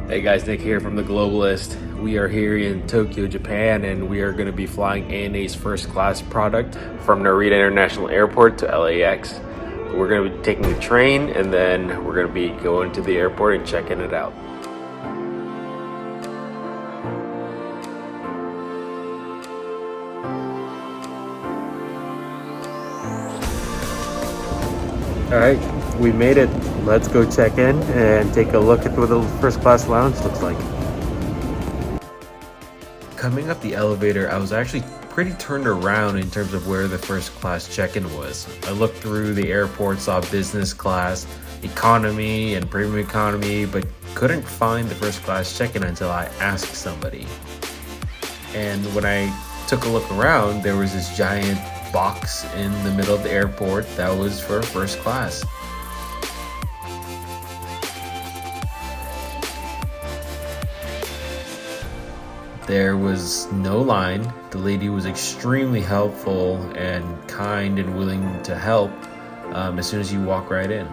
Hey guys, Nick here from The Globalist. We are here in Tokyo, Japan, and we are going to be flying ANA's first class product from Narita International Airport to LAX. We're going to be taking the train, and then we're going to be going to the airport and checking it out. Alright, we made it. Let's go check in and take a look at what the first class lounge looks like. Coming up the elevator, I was actually pretty turned around in terms of where the first class check-in was. I looked through the airport, saw business class, economy, and premium economy, but couldn't find the first class check-in until I asked somebody. And when I took a look around, there was this giant box in the middle of the airport that was for first class. There was no line. The lady was extremely helpful and kind and willing to help as soon as you walk right in.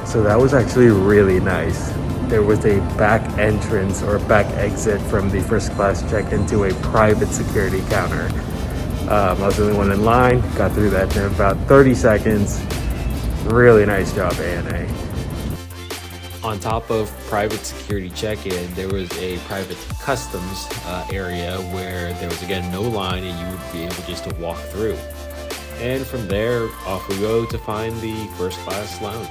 So that was actually really nice. There was a back entrance or back exit from the first class check-in to a private security counter. I was the only one in line, got through that in about 30 seconds. Really nice job, ANA. On top of private security check-in, there was a private customs area where there was, again, no line and you would be able just to walk through. And from there, off we go to find the first class lounge.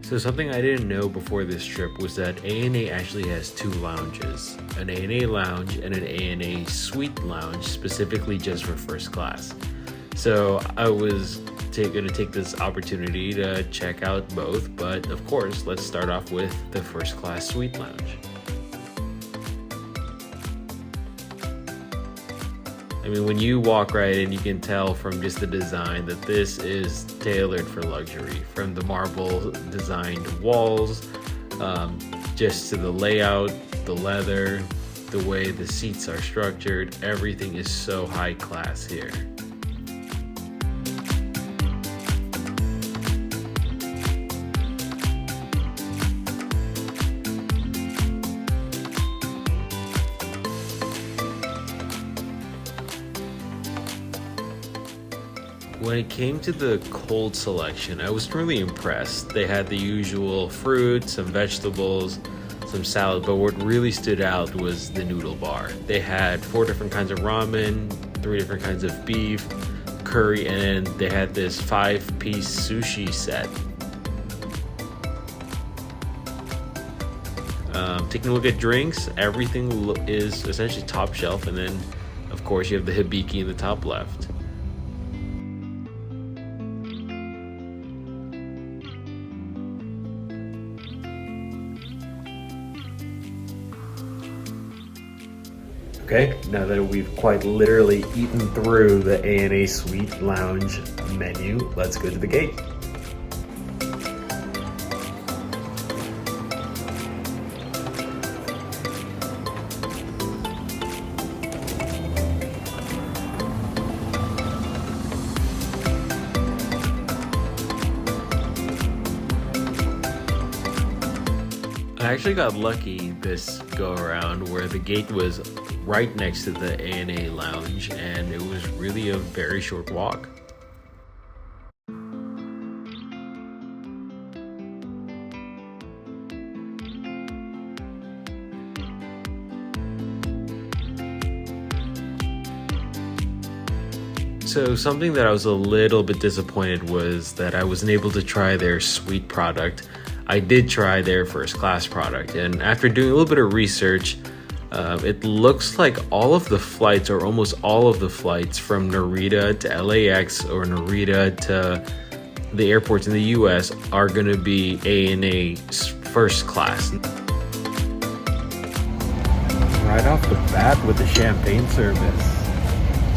So something I didn't know before this trip was that ANA actually has two lounges, an ANA lounge and an ANA suite lounge, specifically just for first class. So I was going to take this opportunity to check out both, but of course, let's start off with the first class suite lounge. I mean, when you walk right in, you can tell from just the design that this is tailored for luxury. From the marble designed walls, just to the layout, the leather, the way the seats are structured, everything is so high class here. When it came to the cold selection, I was really impressed. They had the usual fruit, some vegetables, some salad, but what really stood out was the noodle bar. They had 4 different kinds of ramen, 3 different kinds of beef, curry, and they had this 5-piece sushi set. Taking a look at drinks, everything is essentially top shelf, and then of course you have the hibiki in the top left. Okay, now that we've quite literally eaten through the ANA Suite Lounge menu, let's go to the gate. I actually got lucky this go around where the gate was right next to the ANA lounge and it was really a very short walk. So something that I was a little bit disappointed was that I wasn't able to try their suite product. I did try their first class product, and after doing a little bit of research, it looks like all of the flights, or almost all of the flights from Narita to LAX or Narita to the airports in the US are going to be ANA first class. right off the bat with the champagne service.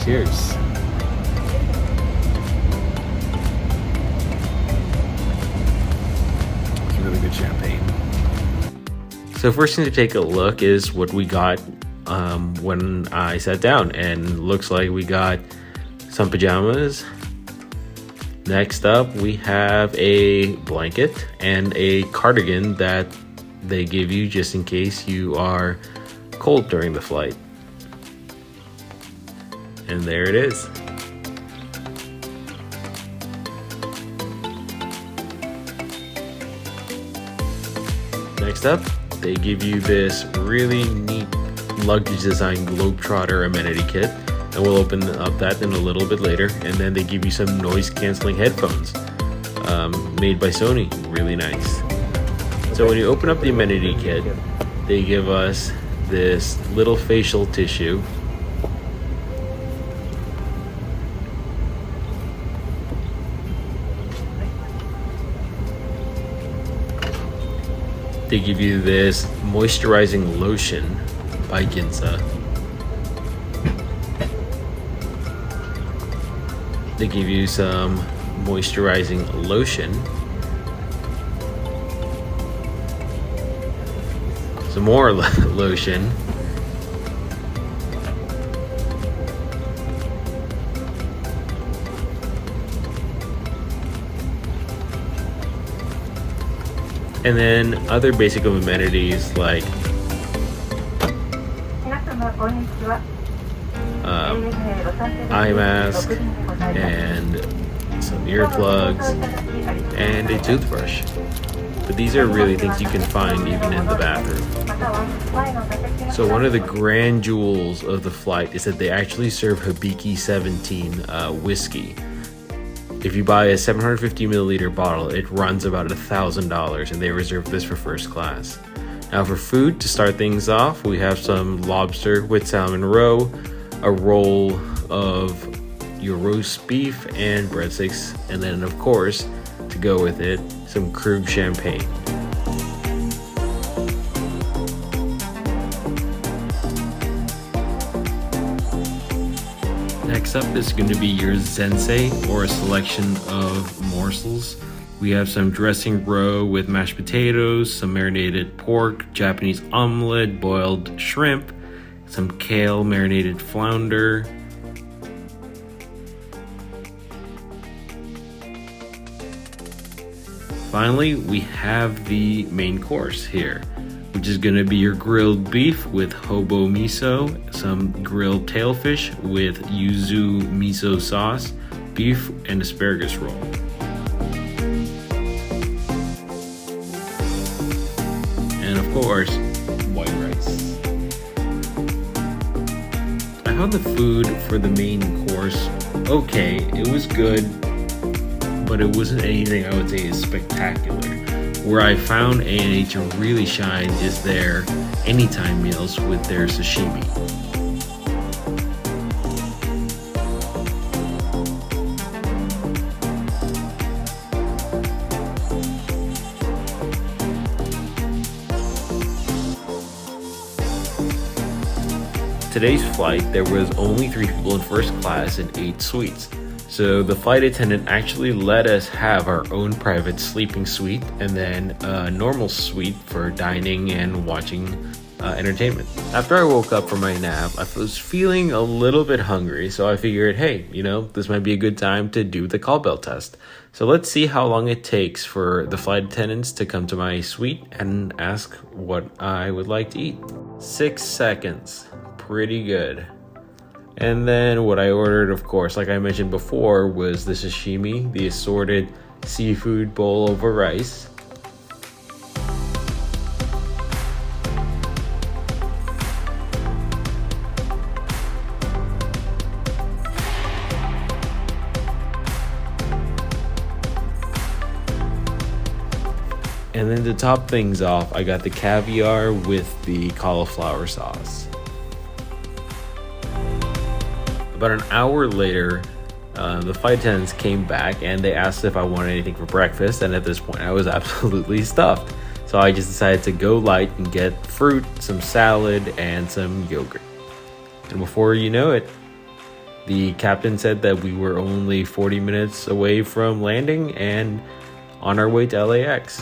Cheers. It's really good champagne. So first thing to take a look is what we got when I sat down, and looks like we got some pajamas. Next up, we have a blanket and a cardigan that they give you just in case you are cold during the flight. And there it is. Next up, they give you this really neat luggage design Globetrotter amenity kit, and we'll open up that in a little bit later. And then they give you some noise canceling headphones made by Sony. Really nice. So when you open up the amenity kit, they give us this little facial tissue. They give you this moisturizing lotion by Ginza. They give you some moisturizing lotion. Some more lotion. And then other basic amenities like eye mask and some earplugs and a toothbrush. But these are really things you can find even in the bathroom. So one of the grand jewels of the flight is that they actually serve Hibiki 17 whiskey. If you buy a 750 milliliter bottle, it runs about $1,000, and they reserve this for first class. Now for food, to start things off, we have some lobster with salmon roe, a roll of your roast beef and breadsticks, and then of course, to go with it, some Krug champagne. Next up is going to be your zensei, or a selection of morsels. We have some dressing roe with mashed potatoes, some marinated pork, Japanese omelet, boiled shrimp, some kale marinated flounder. Finally, we have the main course here, which is going to be your grilled beef with hobo miso, some grilled tailfish with yuzu miso sauce, beef and asparagus roll. And of course, white rice. I found the food for the main course okay. It was good, but it wasn't anything I would say is spectacular. Where I found A&A to really shine is their anytime meals with their sashimi. Today's flight, there was only 3 people in first class and 8 suites. So the flight attendant actually let us have our own private sleeping suite and then a normal suite for dining and watching entertainment. After I woke up from my nap, I was feeling a little bit hungry, so I figured, hey, this might be a good time to do the call bell test. So let's see how long it takes for the flight attendants to come to my suite and ask what I would like to eat. 6 seconds. Pretty good. And then what I ordered, of course, like I mentioned before, was the sashimi, the assorted seafood bowl over rice. And then to top things off, I got the caviar with the cauliflower sauce. About an hour later, the flight attendants came back and they asked if I wanted anything for breakfast, and at this point I was absolutely stuffed. So I just decided to go light and get fruit, some salad, and some yogurt. And before you know it, the captain said that we were only 40 minutes away from landing and on our way to LAX.